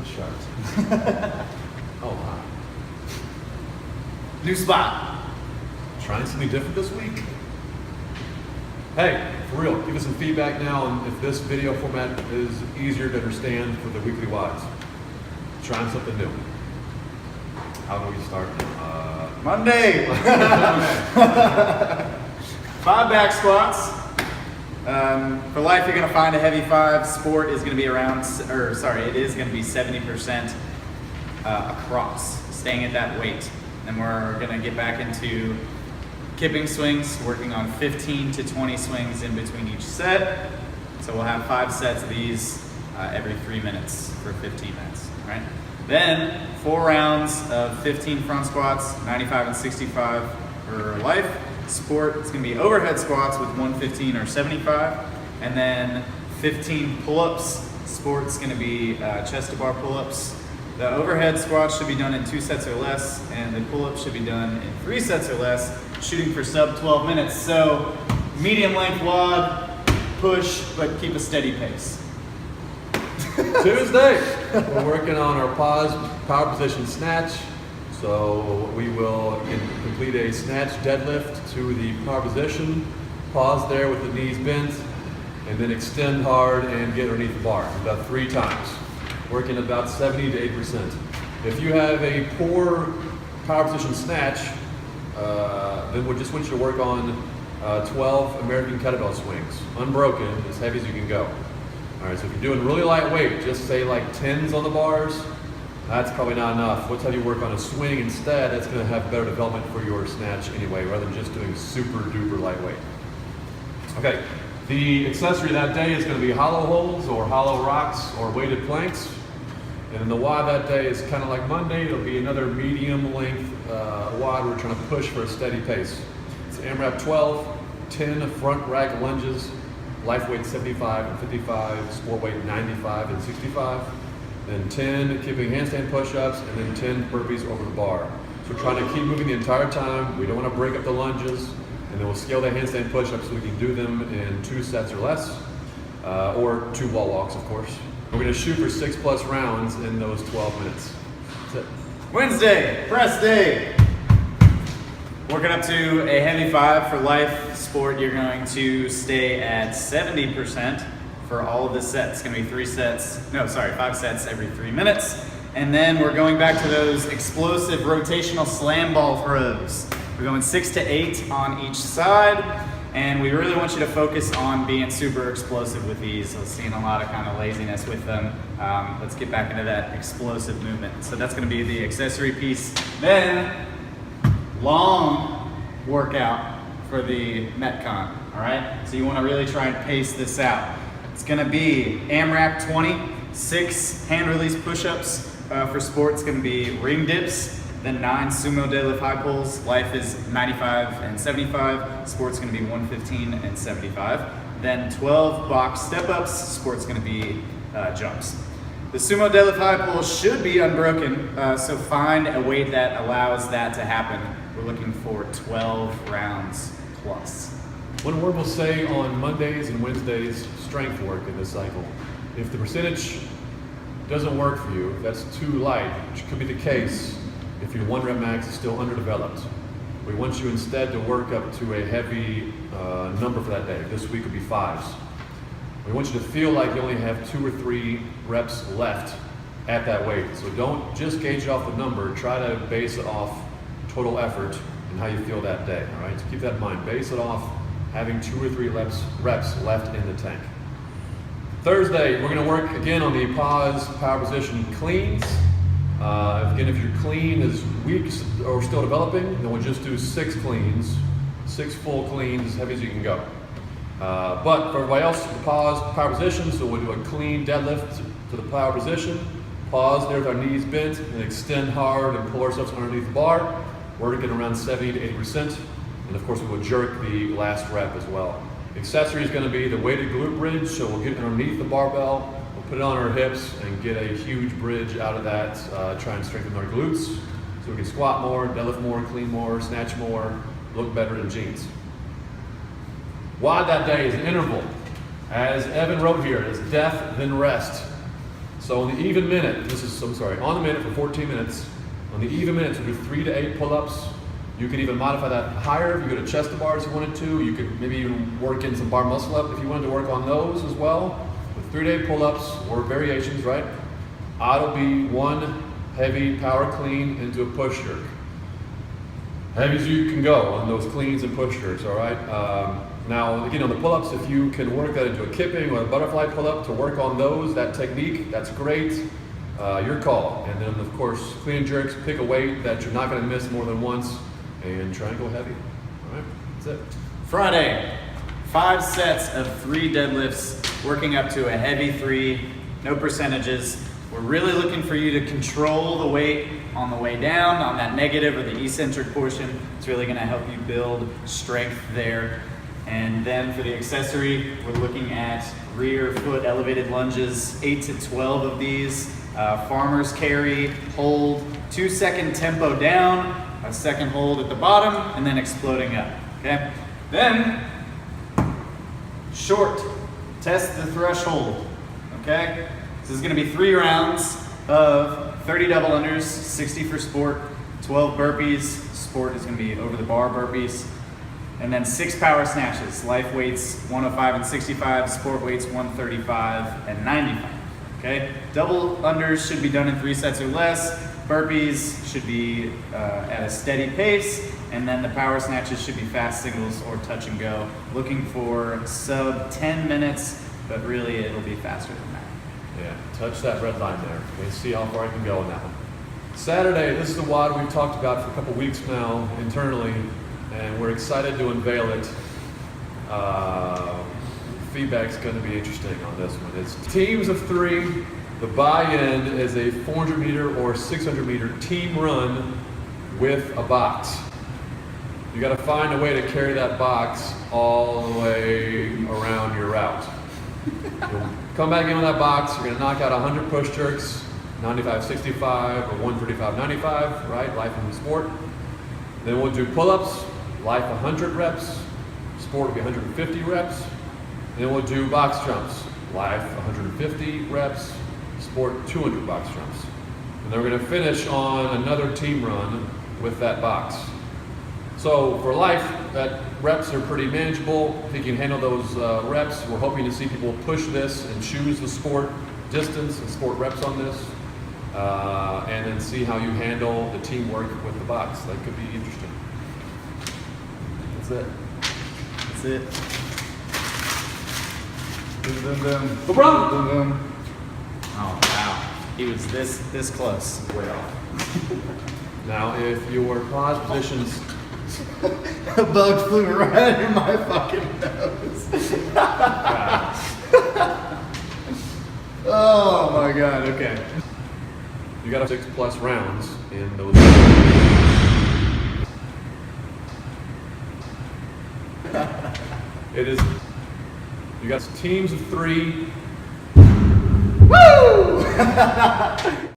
chart. Oh wow. New spot. Trying something different this week? Hey, for real, give us some feedback now on if this video format is easier to understand for the weekly WODs. Trying something new. How do we start? Monday. 5 back squats. For life, you're gonna find a heavy 5. Sport is gonna be it is gonna be 70% across, staying at that weight. And we're gonna get back into kipping swings, working on 15 to 20 swings in between each set. So we'll have 5 sets of these every 3 minutes for 15 minutes, right? Then 4 rounds of 15 front squats, 95 and 65 for life. Sport, it's gonna be overhead squats with 115 or 75. And then 15 pull-ups. Sport's gonna be chest to bar pull-ups. The overhead squats should be done in 2 sets or less, and the pull-ups should be done in 3 sets or less, shooting for sub 12 minutes. So medium length WOD, push, but keep a steady pace. Tuesday, we're working on our power position snatch. So we will complete a snatch deadlift to the power position, pause there with the knees bent, and then extend hard and get underneath the bar about 3 times. Working about 70 to 80%. If you have a poor power position snatch, then we'll just want you to work on 12 American kettlebell swings, unbroken, as heavy as you can go. All right, so if you're doing really lightweight, just say like 10s on the bars, that's probably not enough. Let's have you work on a swing instead. That's gonna have better development for your snatch anyway, rather than just doing super duper lightweight. Okay, the accessory that day is gonna be hollow holds or hollow rocks or weighted planks. And then the WOD that day is kind of like Monday. It'll be another medium length WOD. We're trying to push for a steady pace. It's AMRAP 12, 10 front rack lunges, life weight 75 and 55, sport weight 95 and 65. Then 10 kipping handstand push-ups, and then 10 burpees over the bar. So we're trying to keep moving the entire time. We don't want to break up the lunges, and then we'll scale the handstand push-ups so we can do them in 2 sets or less, or 2 wall walks, of course. We're going to shoot for 6+ rounds in those 12 minutes. That's it. Wednesday, press day. Working up to a heavy 5 for life. Sport, you're going to stay at 70% for all of the sets. It's gonna be 5 sets every 3 minutes. And then we're going back to those explosive rotational slam ball throws. We're going 6 to 8 on each side. And we really want you to focus on being super explosive with these. I've seen a lot of kind of laziness with them. Let's get back into that explosive movement. So that's gonna be the accessory piece. Then, long workout for the Metcon, all right? So you wanna really try and pace this out. It's gonna be AMRAP 20, 6 hand release push-ups. For sport, it's gonna be ring dips, then 9 sumo deadlift high pulls. Life is 95 and 75. Sport's gonna be 115 and 75. Then 12 box step-ups. Sport's gonna be jumps. The sumo deadlift high pull should be unbroken, so find a weight that allows that to happen. We're looking for 12 rounds plus. One word we'll say on Mondays and Wednesdays, strength work in this cycle. If the percentage doesn't work for you, if that's too light, which could be the case if your 1 rep max is still underdeveloped, we want you instead to work up to a heavy number for that day. This week would be 5s. We want you to feel like you only have 2 or 3 reps left at that weight. So don't just gauge it off the number, try to base it off total effort and how you feel that day, all right? So keep that in mind, base it off having 2 or 3 reps left in the tank. Thursday, we're gonna work again on the pause power position cleans. Again, if your clean is weak or still developing, then we'll just do 6 cleans, 6 full cleans, as heavy as you can go. But for everybody else, the pause power position, so we'll do a clean deadlift to the power position, pause there with our knees bent, and extend hard and pull ourselves underneath the bar, working around 70 to 80%. And of course, we will jerk the last rep as well. The accessory is going to be the weighted glute bridge, so we'll get underneath the barbell, we'll put it on our hips and get a huge bridge out of that, try and strengthen our glutes so we can squat more, deadlift more, clean more, snatch more, look better in jeans. WOD that day is an interval. As Evan wrote here, it is death then rest. So on the even minute, on the minute for 14 minutes, on the even minutes, we'll do 3 to 8 pull-ups. You could even modify that higher if you go to chest to bars if you wanted to. You could maybe even work in some bar muscle up if you wanted to work on those as well. With 3 to 8 pull-ups or variations, right? It'll be one heavy power clean into a push jerk. Heavy as you can go on those cleans and push jerks, all right? Now, again, on the pull-ups, if you can work that into a kipping or a butterfly pull-up to work on those, that technique, that's great. Your call. And then, of course, clean and jerks, pick a weight that you're not going to miss more than once, and try and go heavy. All right, that's it. Friday, 5 sets of 3 deadlifts, working up to a heavy 3, no percentages. We're really looking for you to control the weight on the way down, on that negative or the eccentric portion. It's really going to help you build strength there. And then for the accessory, we're looking at rear foot elevated lunges, 8 to 12 of these. Farmer's carry, hold, 2-second tempo down, a second hold at the bottom, and then exploding up, okay? Then, short, test the threshold, okay? This is gonna be 3 rounds of 30 double unders, 60 for sport, 12 burpees, sport is gonna be over the bar burpees, and then 6 power snatches, life weights 105 and 65, sport weights 135 and 95. Okay, double unders should be done in 3 sets or less. Burpees should be at a steady pace, and then the power snatches should be fast singles or touch and go. Looking for sub 10 minutes, but really it'll be faster than that. Yeah, touch that red line there. Let's see how far I can go on that one. Saturday, this is the WOD we've talked about for a couple weeks now internally, and we're excited to unveil it. Feedback's going to be interesting on this one. It's teams of 3. The buy-in is a 400 meter or 600 meter team run with a box. You got to find a way to carry that box all the way around your route. You'll come back in with that box. You're going to knock out 100 push jerks, 95-65 or 135-95, right? Life in the sport. Then we'll do pull-ups, life 100 reps, sport will be 150 reps. Then we'll do box jumps, life 150 reps, sport 200 box jumps. And then we're going to finish on another team run with that box. So for life, that reps are pretty manageable. If you can handle those reps, we're hoping to see people push this and choose the sport distance and sport reps on this. And then see how you handle the teamwork with the box. That could be interesting. That's it. That's it. LeBron! Oh wow, he was this close. Way off. Now, if your pause positions, A bug flew right in my fucking nose. Oh my god, okay. you got 6+ rounds in those. It is. You got teams of 3. Woo!